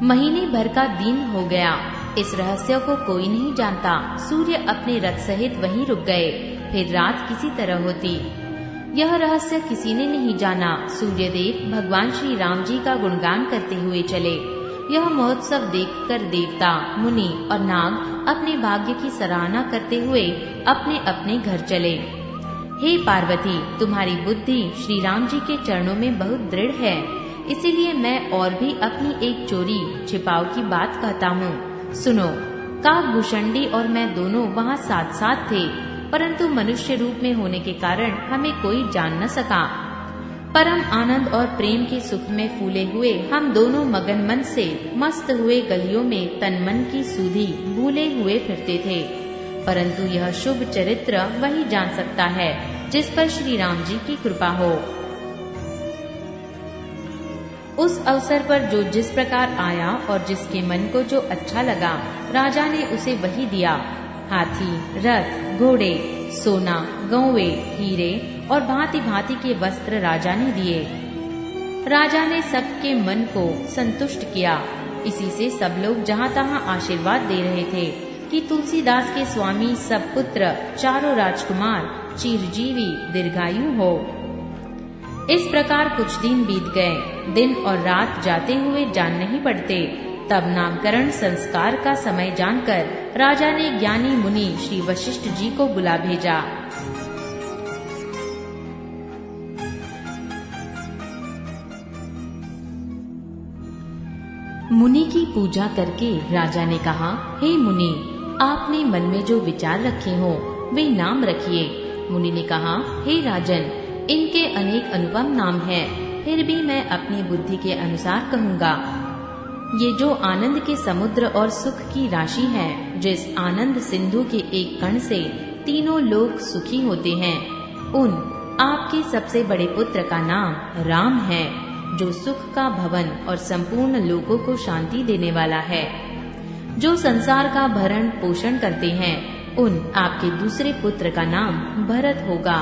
महीने भर का दिन हो गया। इस रहस्य को कोई नहीं जानता। सूर्य अपने रथ सहित वहीं रुक गए, फिर रात किसी तरह होती। यह रहस्य किसी ने नहीं जाना। सूर्यदेव भगवान श्री राम जी का गुणगान करते हुए चले। यह महोत्सव देखकर देवता, मुनि और नाग अपने भाग्य की सराहना करते हुए अपने अपने घर चले। हे पार्वती, तुम्हारी बुद्धि श्री राम जी के चरणों में बहुत दृढ़ है, इसीलिए मैं और भी अपनी एक चोरी छिपाव की बात कहता हूँ। सुनो, काकभूषणी और मैं दोनों वहाँ साथ साथ थे, परंतु मनुष्य रूप में होने के कारण हमें कोई जान न सका। परम आनंद और प्रेम के सुख में फूले हुए हम दोनों मगन मन से मस्त हुए गलियों में तन मन की सुधि भूले हुए फिरते थे। परंतु यह शुभ चरित्र वही जान सकता है जिस पर श्री राम जी की कृपा हो। उस अवसर पर जो जिस प्रकार आया और जिसके मन को जो अच्छा लगा, राजा ने उसे वही दिया। हाथी, रथ, घोड़े, सोना, गौवे, हीरे और भांति भांति के वस्त्र राजा ने दिए। राजा ने सबके मन को संतुष्ट किया। इसी से सब लोग जहाँ तहाँ आशीर्वाद दे रहे थे कि तुलसीदास के स्वामी सब पुत्र चारों राजकुमार चिरजीवी दीर्घायु हो। इस प्रकार कुछ दिन बीत गए। दिन और रात जाते हुए जान नहीं पड़ते। तब नामकरण संस्कार का समय जानकर राजा ने ज्ञानी मुनि श्री वशिष्ठ जी को बुला भेजा। मुनि की पूजा करके राजा ने कहा, हे मुनि, आपने मन में जो विचार रखे हो वे नाम रखिए। मुनि ने कहा, हे राजन, इनके अनेक अनुपम नाम हैं, फिर भी मैं अपनी बुद्धि के अनुसार कहूँगा। ये जो आनंद के समुद्र और सुख की राशि है, जिस आनंद सिंधु के एक कण से तीनों लोग सुखी होते हैं, उन आपके सबसे बड़े पुत्र का नाम राम है, जो सुख का भवन और संपूर्ण लोगों को शांति देने वाला है। जो संसार का भरण पोषण करते हैं, उन आपके दूसरे पुत्र का नाम भरत होगा।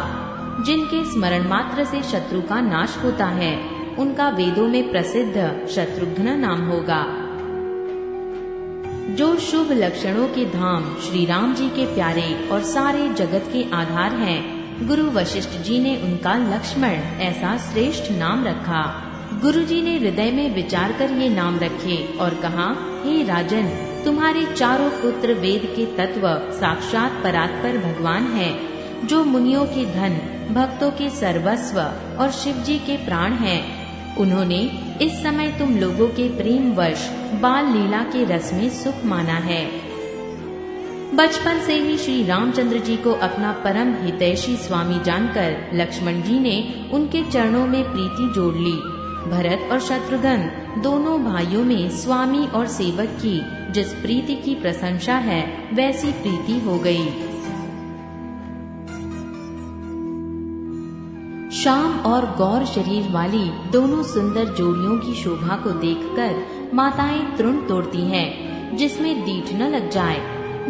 जिनके स्मरण मात्र से शत्रु का नाश होता है, उनका वेदों में प्रसिद्ध शत्रुघ्न नाम होगा। जो शुभ लक्षणों के धाम श्री राम जी के प्यारे और सारे जगत के आधार हैं, गुरु वशिष्ठ जी ने उनका लक्ष्मण ऐसा श्रेष्ठ नाम रखा। गुरु जी ने हृदय में विचार कर ये नाम रखे और कहा, हे राजन, तुम्हारे चारों पुत्र वेद के तत्व साक्षात परात्पर भगवान हैं, जो मुनियों के धन, भक्तों के सर्वस्व और शिव जी के प्राण हैं। उन्होंने इस समय तुम लोगों के प्रेम वश बाल लीला के रस में सुख माना है। बचपन से ही श्री रामचंद्र जी को अपना परम हितैषी स्वामी जानकर लक्ष्मण जी ने उनके चरणों में प्रीति जोड़ ली। भरत और शत्रुघ्न दोनों भाइयों में स्वामी और सेवक की जिस प्रीति की प्रशंसा है, वैसी प्रीति हो गई। श्याम और गौर शरीर वाली दोनों सुंदर जोड़ियों की शोभा को देखकर माताएं तृण तोड़ती हैं, जिसमें दीठ न लग जाए।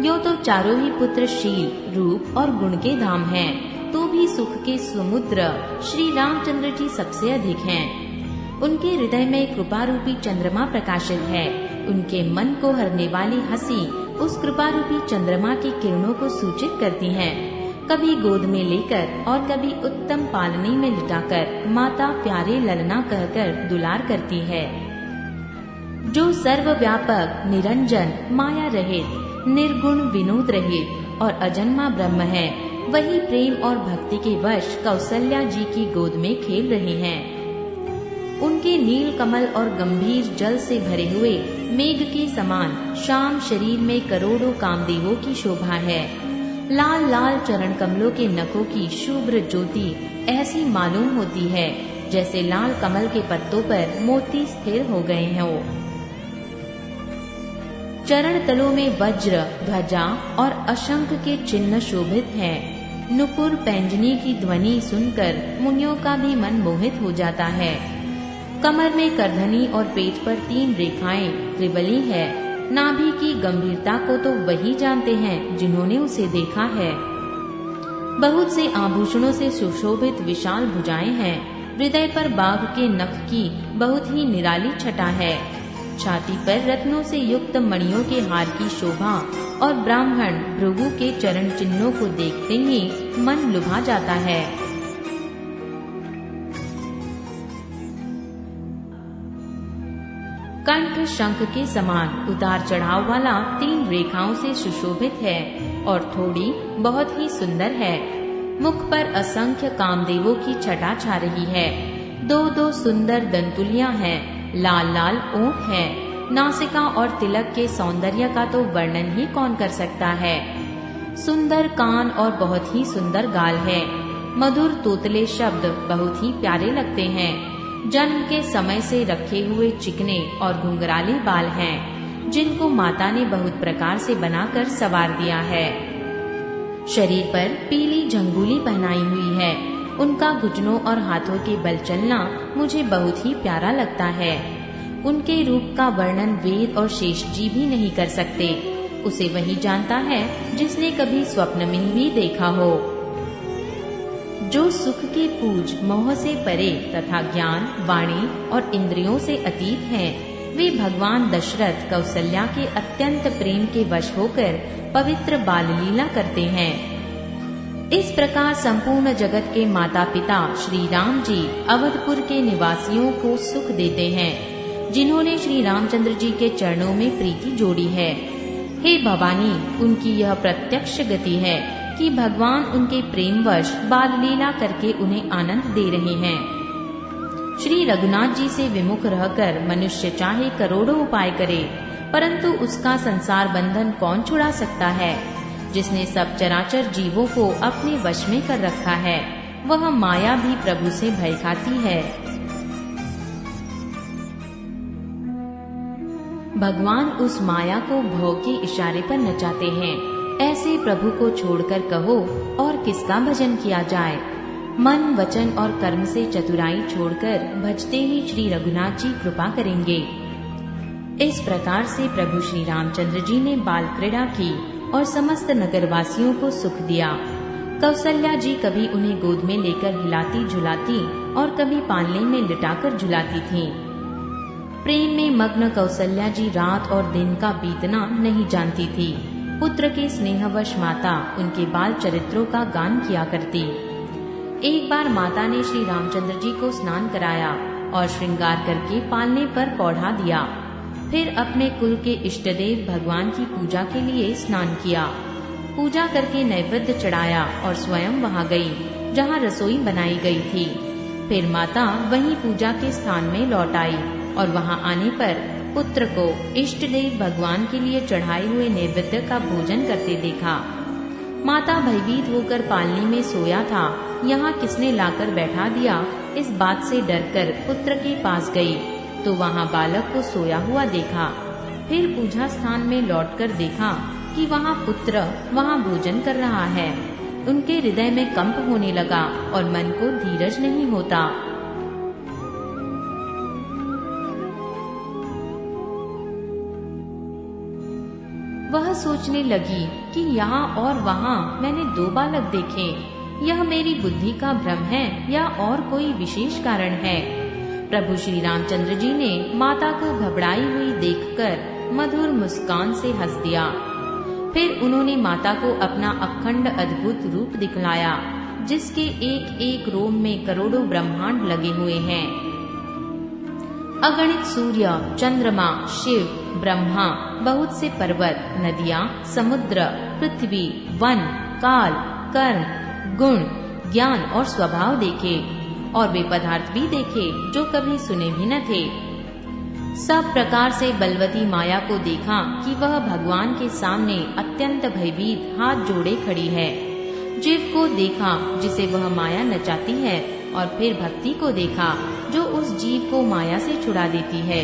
यो तो चारों ही पुत्र शील, रूप और गुण के धाम हैं, तो भी सुख के समुद्र श्री रामचंद्र जी सबसे अधिक हैं। उनके हृदय में कृपा रूपी चंद्रमा प्रकाशित है। उनके मन को हरने वाली हंसी उस कृपा रूपी चंद्रमा की किरणों को सूचित करती हैं। कभी गोद में लेकर और कभी उत्तम पालनी में लिटाकर माता प्यारे ललना कहकर दुलार करती है। जो सर्वव्यापक, निरंजन, माया रहित, निर्गुण, विनोद रहित और अजन्मा ब्रह्म है, वही प्रेम और भक्ति के वश कौसल्या जी की गोद में खेल रहे हैं। उनके नील कमल और गंभीर जल से भरे हुए मेघ के समान श्याम शरीर में करोड़ों कामदेवों की शोभा है। लाल लाल चरण कमलों के नखों की शुभ्र ज्योति ऐसी मालूम होती है जैसे लाल कमल के पत्तों पर मोती स्थिर हो गए हों। चरण तलों में वज्र, ध्वजा और अशंख के चिन्ह शोभित हैं। नुपुर पैंजनी की ध्वनि सुनकर मुनियों का भी मन मोहित हो जाता है। कमर में करधनी और पेट पर 3 रेखाएं त्रिबली है। नाभि की गंभीरता को तो वही जानते हैं जिन्होंने उसे देखा है। बहुत से आभूषणों से सुशोभित विशाल भुजाएं हैं। हृदय पर बाघ के नख की बहुत ही निराली छटा है। छाती पर रत्नों से युक्त मणियों के हार की शोभा और ब्राह्मण भृगु के चरण चिन्हों को देखते ही मन लुभा जाता है। कंठ शंख के समान उतार चढ़ाव वाला 3 रेखाओं से सुशोभित है और थोड़ी बहुत ही सुंदर है। मुख पर असंख्य कामदेवों की छटा छा रही है। 2 सुंदर दंतुलियां हैं, लाल लाल ओंठ है। नासिका और तिलक के सौंदर्य का तो वर्णन ही कौन कर सकता है। सुंदर कान और बहुत ही सुंदर गाल है। मधुर तोतले शब्द बहुत ही प्यारे लगते हैं। जन्म के समय से रखे हुए चिकने और घुंघराले बाल हैं, जिनको माता ने बहुत प्रकार से बनाकर संवार दिया है। शरीर पर पीली झंगोली पहनाई हुई है। उनका घुटनों और हाथों के बल चलना मुझे बहुत ही प्यारा लगता है। उनके रूप का वर्णन वेद और शेष जी भी नहीं कर सकते। उसे वही जानता है जिसने कभी स्वप्न में भी देखा हो। जो सुख के पूज मोह से परे तथा ज्ञान वाणी और इंद्रियों से अतीत हैं, वे भगवान दशरथ कौसल्या के अत्यंत प्रेम के वश होकर पवित्र बाल लीला करते हैं। इस प्रकार संपूर्ण जगत के माता पिता श्री राम जी अवधपुर के निवासियों को सुख देते हैं, जिन्होंने श्री रामचंद्र जी के चरणों में प्रीति जोड़ी है। हे भवानी, उनकी यह प्रत्यक्ष गति है कि भगवान उनके प्रेमवश बाल लीला करके उन्हें आनंद दे रहे हैं। श्री रघुनाथ जी से विमुख रहकर मनुष्य चाहे करोड़ों उपाय करे, परंतु उसका संसार बंधन कौन छुड़ा सकता है। जिसने सब चराचर जीवों को अपने वश में कर रखा है, वह माया भी प्रभु से भय खाती है। भगवान उस माया को भौ के इशारे पर नचाते हैं। ऐसे प्रभु को छोड़कर कहो और किसका भजन किया जाए। मन वचन और कर्म से चतुराई छोड़कर भजते ही श्री रघुनाथ जी कृपा करेंगे। इस प्रकार से प्रभु श्री रामचंद्र जी ने बाल क्रीड़ा की और समस्त नगरवासियों को सुख दिया। कौसल्या जी कभी उन्हें गोद में लेकर हिलाती झुलाती और कभी पालने में लिटाकर झुलाती थीं। प्रेम में मग्न कौसल्या जी रात और दिन का बीतना नहीं जानती थी। पुत्र के स्नेहवश माता उनके बाल चरित्रों का गान किया करती। एक बार माता ने श्री रामचंद्र जी को स्नान कराया और श्रृंगार करके पालने पर पौढ़ा दिया। फिर अपने कुल के इष्टदेव भगवान की पूजा के लिए स्नान किया। पूजा करके नैवेद्य चढ़ाया और स्वयं वहां गई जहां रसोई बनाई गई थी। फिर माता वहीं पूजा के स्थान में लौट आई और वहां आने पर पुत्र को इष्ट देव भगवान के लिए चढ़ाए हुए नैवेद्य का भोजन करते देखा। माता भयभीत होकर पालनी में सोया था, यहाँ किसने लाकर बैठा दिया, इस बात से डरकर पुत्र के पास गई तो वहाँ बालक को सोया हुआ देखा। फिर पूजा स्थान में लौटकर देखा कि वहाँ पुत्र वहाँ भोजन कर रहा है। उनके हृदय में कंप होने लगा और मन को धीरज नहीं होता। वह सोचने लगी कि यहाँ और वहाँ मैंने 2 बालक देखे। यह मेरी बुद्धि का भ्रम है या और कोई विशेष कारण है। प्रभु श्री रामचंद्र जी ने माता को घबराई हुई देखकर मधुर मुस्कान से हंस दिया। फिर उन्होंने माता को अपना अखंड अद्भुत रूप दिखलाया, जिसके एक एक रोम में करोड़ों ब्रह्मांड लगे हुए हैं। अगणित सूर्य, चंद्रमा, शिव, ब्रह्मा, बहुत से पर्वत, नदियाँ, समुद्र, पृथ्वी, वन, काल, कर्म, गुण, ज्ञान और स्वभाव देखे और वे पदार्थ भी देखे जो कभी सुने भी न थे। सब प्रकार से बलवती माया को देखा कि वह भगवान के सामने अत्यंत भयभीत हाथ जोड़े खड़ी है। जीव को देखा जिसे वह माया नचाती है और फिर भक्ति को देखा जो उस जीव को माया से छुड़ा देती है।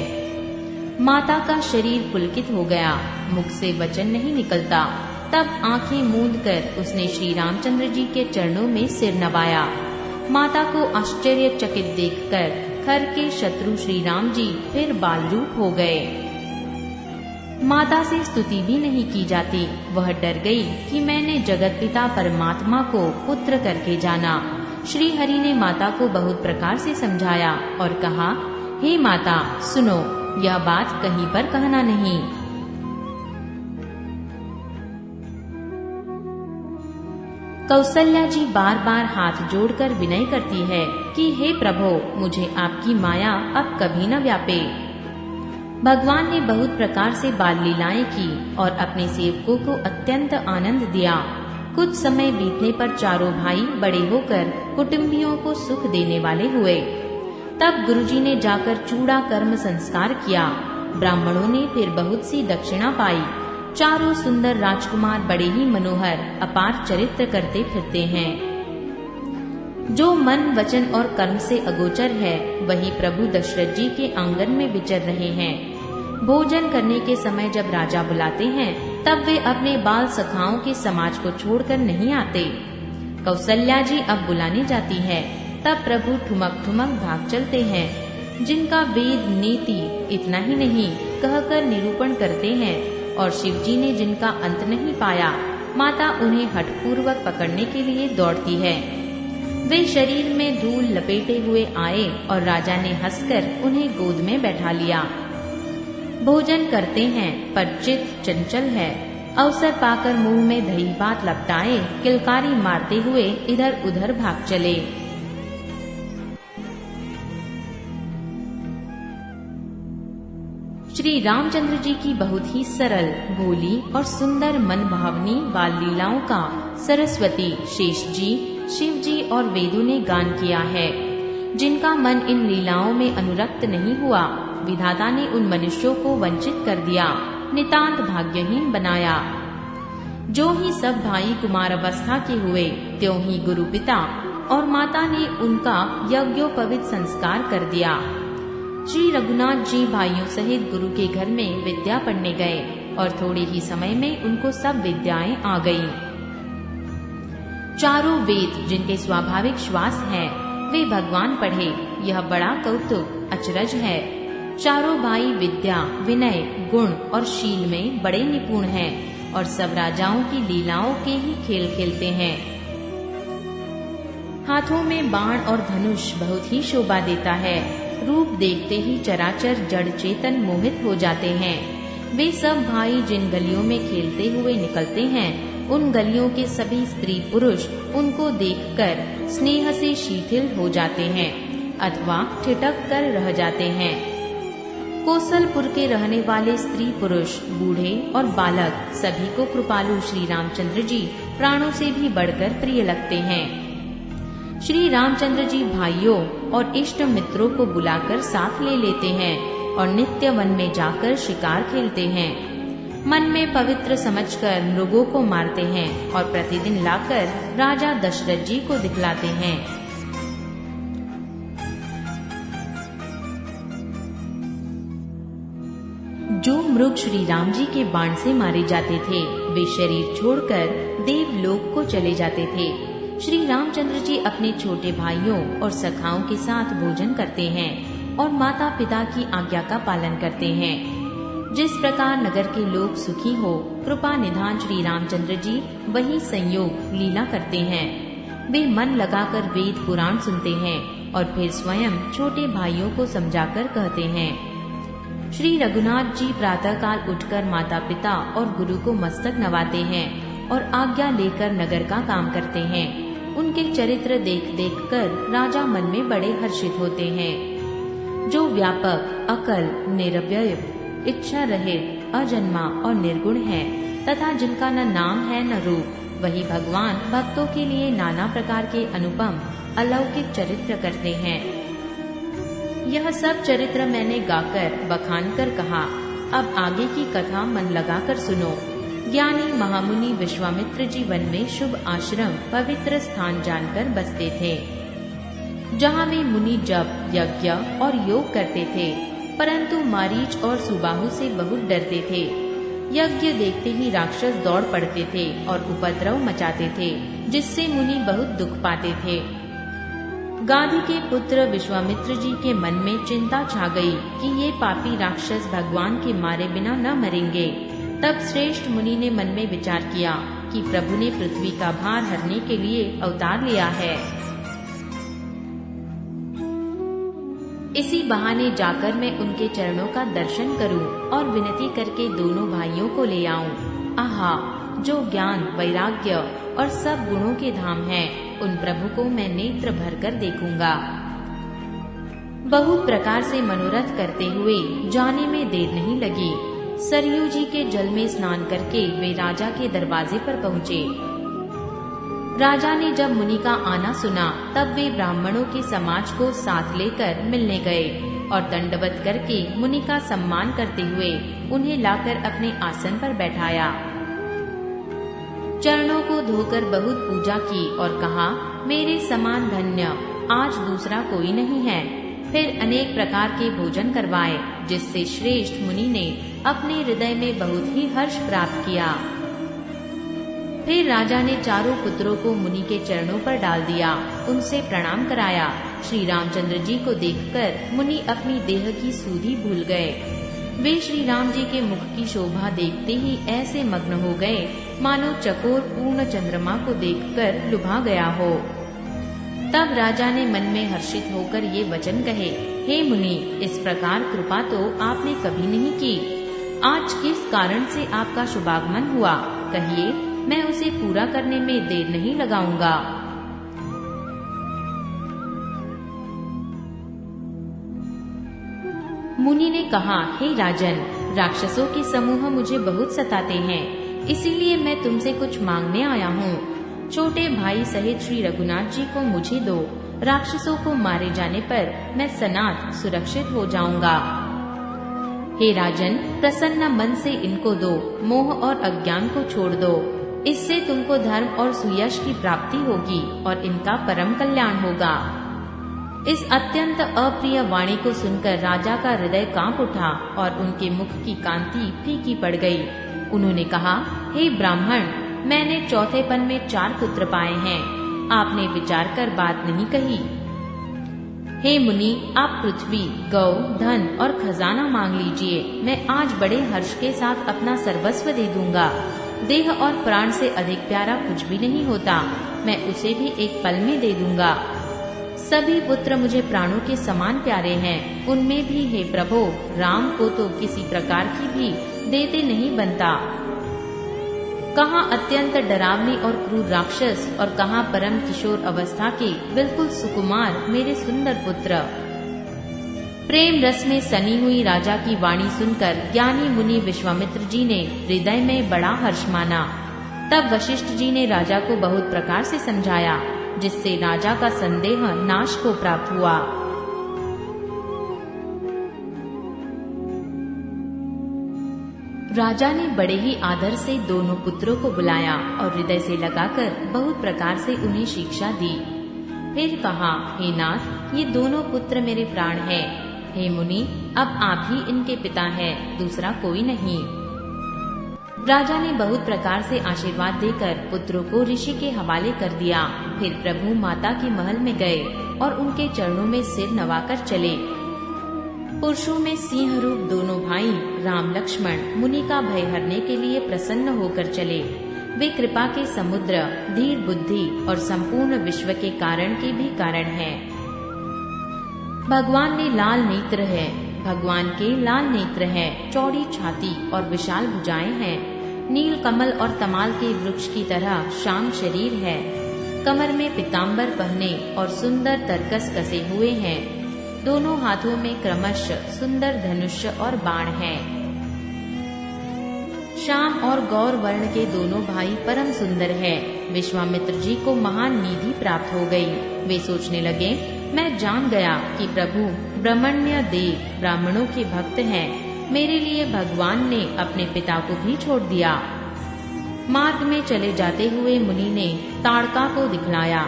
माता का शरीर पुलकित हो गया, मुख से वचन नहीं निकलता। तब आंखें मूंद कर उसने श्री रामचंद्र जी के चरणों में सिर नवाया। माता को आश्चर्यचकित देखकर खर के शत्रु श्री राम जी फिर बाल रूप हो गए। माता से स्तुति भी नहीं की जाती। वह डर गई कि मैंने जगत पिता परमात्मा को पुत्र करके जाना। श्री हरि ने माता को बहुत प्रकार से समझाया और कहा, हे माता सुनो, यह बात कहीं पर कहना नहीं। कौसल्या जी बार बार हाथ जोड़कर विनय करती है कि हे प्रभु, मुझे आपकी माया अब कभी न व्यापे। भगवान ने बहुत प्रकार से बाल लीलाएं की और अपने सेवकों को अत्यंत आनंद दिया। कुछ समय बीतने पर चारों भाई बड़े होकर कुटुंबियों को सुख देने वाले हुए। तब गुरुजी ने जाकर चूड़ा कर्म संस्कार किया। ब्राह्मणों ने फिर बहुत सी दक्षिणा पाई। चारों सुंदर राजकुमार बड़े ही मनोहर अपार चरित्र करते फिरते हैं। जो मन वचन और कर्म से अगोचर है, वही प्रभु दशरथ जी के आंगन में विचर रहे हैं। भोजन करने के समय जब राजा बुलाते हैं, तब वे अपने बाल सखाओं के समाज को छोड़कर नहीं आते। कौसल्या जी अब बुलाने जाती है, तब प्रभु ठुमक ठुमक भाग चलते हैं। जिनका वेद नीति इतना ही नहीं कहकर निरूपण करते हैं, और शिवजी ने जिनका अंत नहीं पाया, माता उन्हें हठपूर्वक पकड़ने के लिए दौड़ती है। वे शरीर में धूल लपेटे हुए आए और राजा ने हंसकर उन्हें गोद में बैठा लिया। भोजन करते हैं, पर चित्त चंचल है। अवसर पाकर मुंह में दही भात लपटाए किलकारी मारते हुए इधर उधर भाग चले। श्री रामचंद्र जी की बहुत ही सरल, भोली और सुंदर मन भावनी बाल लीलाओं का सरस्वती, शेष जी, शिव जी और वेदों ने गान किया है। जिनका मन इन लीलाओं में अनुरक्त नहीं हुआ, विधाता ने उन मनुष्यों को वंचित कर दिया, नितांत भाग्यहीन बनाया। जो ही सब भाई कुमार अवस्था के हुए, त्यों ही गुरु पिता और माता ने उनका यज्ञोपवीत संस्कार कर दिया। श्री रघुनाथ जी भाइयों सहित गुरु के घर में विद्या पढ़ने गए और थोड़े ही समय में उनको सब विद्याएं आ गईं। चारों वेद जिनके स्वाभाविक श्वास हैं, वे भगवान पढ़े, यह बड़ा कौतुक अचरज है। चारों भाई विद्या, विनय, गुण और शील में बड़े निपुण हैं और सब राजाओं की लीलाओं के ही खेल खेलते हैं। हाथों में बाण और धनुष बहुत ही शोभा देता है। रूप देखते ही चराचर जड़ चेतन मोहित हो जाते हैं। वे सब भाई जिन गलियों में खेलते हुए निकलते हैं, उन गलियों के सभी स्त्री पुरुष उनको देखकर स्नेह से शिथिल हो जाते हैं अथवा ठिठक कर रह जाते हैं। कौशलपुर के रहने वाले स्त्री पुरुष, बूढ़े और बालक सभी को कृपालु श्री रामचंद्र जी प्राणों से भी बढ़कर प्रिय लगते हैं। श्री रामचंद्र जी भाइयों और इष्ट मित्रों को बुलाकर साथ ले लेते हैं और नित्य वन में जाकर शिकार खेलते हैं। मन में पवित्र समझकर मृगों को मारते हैं और प्रतिदिन लाकर राजा दशरथ जी को दिखलाते हैं। जो मृग श्री राम जी के बाण से मारे जाते थे, वे शरीर छोड़कर देवलोक को चले जाते थे। श्री रामचंद्र जी अपने छोटे भाइयों और सखाओं के साथ भोजन करते हैं और माता पिता की आज्ञा का पालन करते हैं। जिस प्रकार नगर के लोग सुखी हो, कृपा निधान श्री रामचंद्र जी वही संयोग लीला करते हैं। वे मन लगाकर वेद पुराण सुनते हैं और फिर स्वयं छोटे भाइयों को समझाकर कहते हैं। श्री रघुनाथ जी प्रातःकाल उठकर माता पिता और गुरु को मस्तक नवाते हैं और आज्ञा लेकर नगर का काम करते हैं। उनके चरित्र देख देख कर राजा मन में बड़े हर्षित होते हैं। जो व्यापक, अकल, निरवय, इच्छा रहित, अजन्मा और निर्गुण है तथा जिनका न नाम है न रूप, वही भगवान भक्तों के लिए नाना प्रकार के अनुपम अलौकिक चरित्र करते हैं। यह सब चरित्र मैंने गाकर बखान कर कहा। अब आगे की कथा मन लगाकर सुनो। ज्ञानी महामुनि विश्वामित्र जी वन में शुभ आश्रम पवित्र स्थान जानकर बसते थे, जहाँ वे मुनि जप, यज्ञ और योग करते थे, परंतु मारीच और सुबाहु से बहुत डरते थे। यज्ञ देखते ही राक्षस दौड़ पड़ते थे और उपद्रव मचाते थे, जिससे मुनि बहुत दुख पाते थे। गाधी के पुत्र विश्वामित्र जी के मन में चिंता छा गई कि ये पापी राक्षस भगवान के मारे बिना न मरेंगे। तब श्रेष्ठ मुनि ने मन में विचार किया कि प्रभु ने पृथ्वी का भार हरने के लिए अवतार लिया है। इसी बहाने जाकर मैं उनके चरणों का दर्शन करूं और विनती करके दोनों भाइयों को ले आऊं। आहा, जो ज्ञान, वैराग्य और सब गुणों के धाम हैं, उन प्रभु को मैं नेत्र भरकर देखूंगा। बहुत प्रकार से मनोरथ करते हुए जाने में देर नहीं लगी। सरयू जी के जल में स्नान करके वे राजा के दरवाजे पर पहुँचे। राजा ने जब मुनि का आना सुना तब वे ब्राह्मणों के समाज को साथ लेकर मिलने गए और दंडवत करके मुनि का सम्मान करते हुए उन्हें लाकर अपने आसन पर बैठाया। चरणों को धोकर बहुत पूजा की और कहा, मेरे समान धन्य आज दूसरा कोई नहीं है। फिर अनेक प्रकार के भोजन करवाए, जिससे श्रेष्ठ मुनि ने अपने हृदय में बहुत ही हर्ष प्राप्त किया। फिर राजा ने चारों पुत्रों को मुनि के चरणों पर डाल दिया, उनसे प्रणाम कराया। श्री रामचंद्र जी को देखकर मुनि अपनी देह की सूधी भूल गए। वे श्री राम जी के मुख की शोभा देखते ही ऐसे मग्न हो गए मानो चकोर पूर्ण चंद्रमा को देखकर लुभा गया हो। तब राजा ने मन में हर्षित होकर ये वचन कहे, हे मुनि, इस प्रकार कृपा तो आपने कभी नहीं की। आज किस कारण से आपका शुभागमन हुआ, कहिए, मैं उसे पूरा करने में देर नहीं लगाऊंगा। मुनि ने कहा, हे राजन, राक्षसों के समूह मुझे बहुत सताते हैं, इसीलिए मैं तुमसे कुछ मांगने आया हूँ। छोटे भाई सहित श्री रघुनाथ जी को मुझे दो। राक्षसों को मारे जाने पर मैं सनाथ सुरक्षित हो जाऊंगा। हे राजन, प्रसन्न मन से इनको दो, मोह और अज्ञान को छोड़ दो। इससे तुमको धर्म और सुयश की प्राप्ति होगी और इनका परम कल्याण होगा। इस अत्यंत अप्रिय वाणी को सुनकर राजा का हृदय कांप उठा और उनके मुख की कांति फीकी पड़ गई। उन्होंने कहा, हे ब्राह्मण, मैंने चौथेपन में 4 पुत्र पाए हैं। आपने विचार कर बात नहीं कही। हे मुनि, आप पृथ्वी, गौ, धन और खजाना मांग लीजिए। मैं आज बड़े हर्ष के साथ अपना सर्वस्व दे दूंगा। देह और प्राण से अधिक प्यारा कुछ भी नहीं होता, मैं उसे भी एक पल में दे दूंगा। सभी पुत्र मुझे प्राणों के समान प्यारे हैं। उनमें भी हे प्रभु, राम को तो किसी प्रकार की भी देते नहीं बनता। कहाँ अत्यंत डरावनी और क्रूर राक्षस और कहाँ परम किशोर अवस्था के बिल्कुल सुकुमार मेरे सुंदर पुत्र। प्रेम रस में सनी हुई राजा की वाणी सुनकर ज्ञानी मुनि विश्वामित्र जी ने हृदय में बड़ा हर्ष माना। तब वशिष्ठ जी ने राजा को बहुत प्रकार से समझाया, जिससे राजा का संदेह नाश को प्राप्त हुआ। राजा ने बड़े ही आदर से दोनों पुत्रों को बुलाया और हृदय से लगाकर बहुत प्रकार से उन्हें शिक्षा दी। फिर कहा, हे नाथ, ये दोनों पुत्र मेरे प्राण हैं। हे मुनि, अब आप ही इनके पिता हैं, दूसरा कोई नहीं। राजा ने बहुत प्रकार से आशीर्वाद देकर पुत्रों को ऋषि के हवाले कर दिया। फिर प्रभु माता के महल में गए और उनके चरणों में सिर नवाकर चले। पुरुषों में सिंह रूप दोनों भाई राम लक्ष्मण मुनि का भय हरने के लिए प्रसन्न होकर चले। वे कृपा के समुद्र, धीर बुद्धि और संपूर्ण विश्व के कारण के भी कारण हैं। भगवान में लाल नेत्र है, भगवान के लाल नेत्र है, चौड़ी छाती और विशाल भुजाएं हैं। नील कमल और तमाल के वृक्ष की तरह श्याम शरीर है। कमर में पीताम्बर पहने और सुंदर तरकस कसे हुए हैं। दोनों हाथों में क्रमशः सुंदर धनुष और बाण हैं। श्याम और गौर वर्ण के दोनों भाई परम सुंदर हैं। विश्वामित्र जी को महान निधि प्राप्त हो गई। वे सोचने लगे, मैं जान गया कि प्रभु ब्रह्मण्य देव ब्राह्मणों के भक्त हैं। मेरे लिए भगवान ने अपने पिता को भी छोड़ दिया। मार्ग में चले जाते हुए मुनि ने ताड़का को दिखलाया।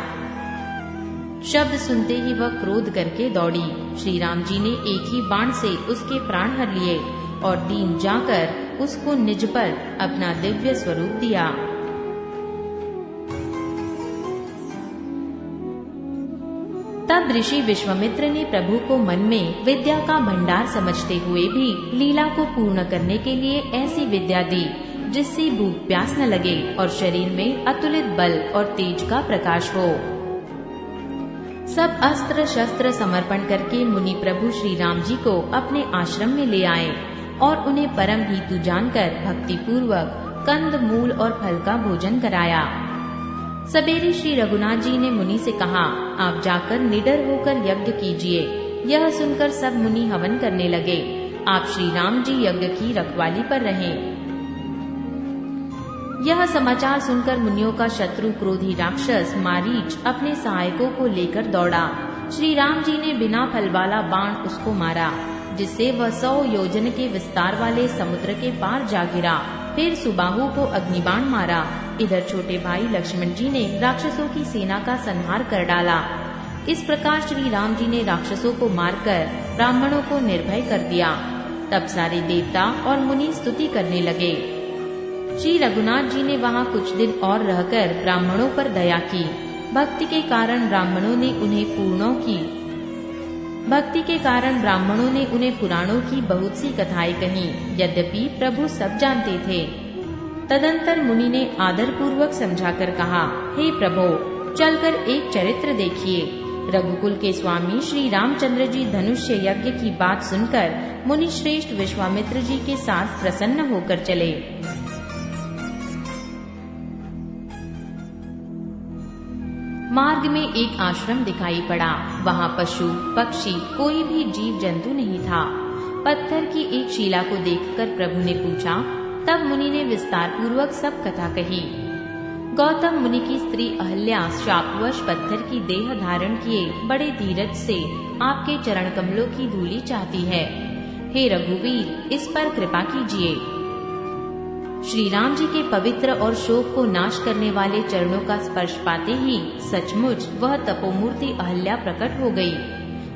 शब्द सुनते ही वह क्रोध करके दौड़ी। श्री राम जी ने एक ही बाण से उसके प्राण हर लिए और दीन जाकर उसको निज पर अपना दिव्य स्वरूप दिया। तब ऋषि विश्वामित्र ने प्रभु को मन में विद्या का भंडार समझते हुए भी लीला को पूर्ण करने के लिए ऐसी विद्या दी जिससे भूख प्यास न लगे और शरीर में अतुलित बल और तेज का प्रकाश हो। सब अस्त्र शस्त्र समर्पण करके मुनि प्रभु श्री राम जी को अपने आश्रम में ले आए और उन्हें परम हितु जानकर भक्ति पूर्वक कंद मूल और फल का भोजन कराया। सवेरे श्री रघुनाथ जी ने मुनि से कहा, आप जाकर निडर होकर यज्ञ कीजिए। यह सुनकर सब मुनि हवन करने लगे। आप श्री राम जी यज्ञ की रखवाली पर रहें। यह समाचार सुनकर मुनियों का शत्रु क्रोधी राक्षस मारीच अपने सहायकों को लेकर दौड़ा। श्री राम जी ने बिना फल वाला बाण उसको मारा, जिससे वह 100 योजन के विस्तार वाले समुद्र के पार जा गिरा। फिर सुबाहु को अग्निबाण मारा। इधर छोटे भाई लक्ष्मण जी ने राक्षसों की सेना का संहार कर डाला। इस प्रकार श्री राम जी ने राक्षसों को मारकर ब्राह्मणों को निर्भय कर दिया। तब सारे देवता और मुनि स्तुति करने लगे। श्री रघुनाथ जी ने वहाँ कुछ दिन और रहकर ब्राह्मणों पर दया की। भक्ति के कारण ब्राह्मणों ने उन्हें पुराणों की बहुत सी कथाएं कही। यद्यपि प्रभु सब जानते थे। तदंतर मुनि ने आदर पूर्वक समझाकर कहा, हे प्रभो, चलकर एक चरित्र देखिए। रघुकुल के स्वामी श्री रामचंद्र जी धनुष्य यज्ञ की बात सुनकर मुनि श्रेष्ठ विश्वामित्र जी के साथ प्रसन्न होकर चले। मार्ग में एक आश्रम दिखाई पड़ा। वहाँ पशु पक्षी कोई भी जीव जंतु नहीं था। पत्थर की एक शिला को देखकर प्रभु ने पूछा। तब मुनि ने विस्तार पूर्वक सब कथा कही। गौतम मुनि की स्त्री अहल्या शापवश पत्थर की देह धारण किए बड़े धीरज से आपके चरण कमलों की धूलि चाहती है। हे रघुवीर, इस पर कृपा कीजिए। श्री राम जी के पवित्र और शोक को नाश करने वाले चरणों का स्पर्श पाते ही सचमुच वह तपोमूर्ति अहल्या प्रकट हो गई।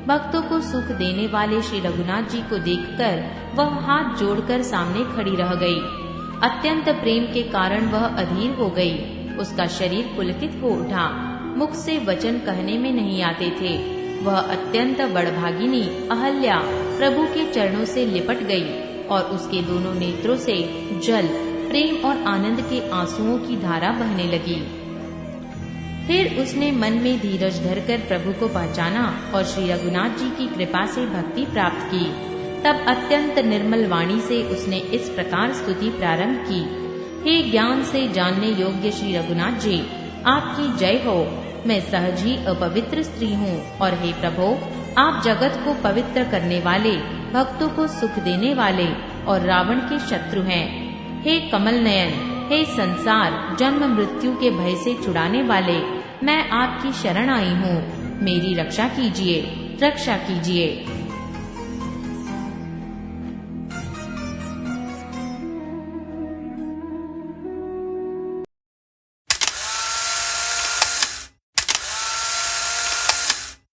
भक्तों को सुख देने वाले श्री रघुनाथ जी को देखकर वह हाथ जोड़कर सामने खड़ी रह गई। अत्यंत प्रेम के कारण वह अधीर हो गई। उसका शरीर पुलकित हो उठा। मुख से वचन कहने में नहीं आते थे। वह अत्यंत बड़भागिनी अहल्या प्रभु के चरणों से लिपट गई और उसके दोनों नेत्रों से जल, प्रेम और आनंद के आंसुओं की धारा बहने लगी। फिर उसने मन में धीरज धरकर प्रभु को पहचाना और श्री रघुनाथ जी की कृपा से भक्ति प्राप्त की। तब अत्यंत निर्मल वाणी से उसने इस प्रकार स्तुति प्रारंभ की। हे ज्ञान से जानने योग्य श्री रघुनाथ जी, आपकी जय हो। मैं सहज ही अपवित्र स्त्री हूँ और हे प्रभो, आप जगत को पवित्र करने वाले, भक्तों को सुख देने वाले और रावण के शत्रु हैं। हे कमल नयन, हे संसार जन्म मृत्यु के भय से छुड़ाने वाले, मैं आपकी शरण आई हूँ। मेरी रक्षा कीजिए, रक्षा कीजिए।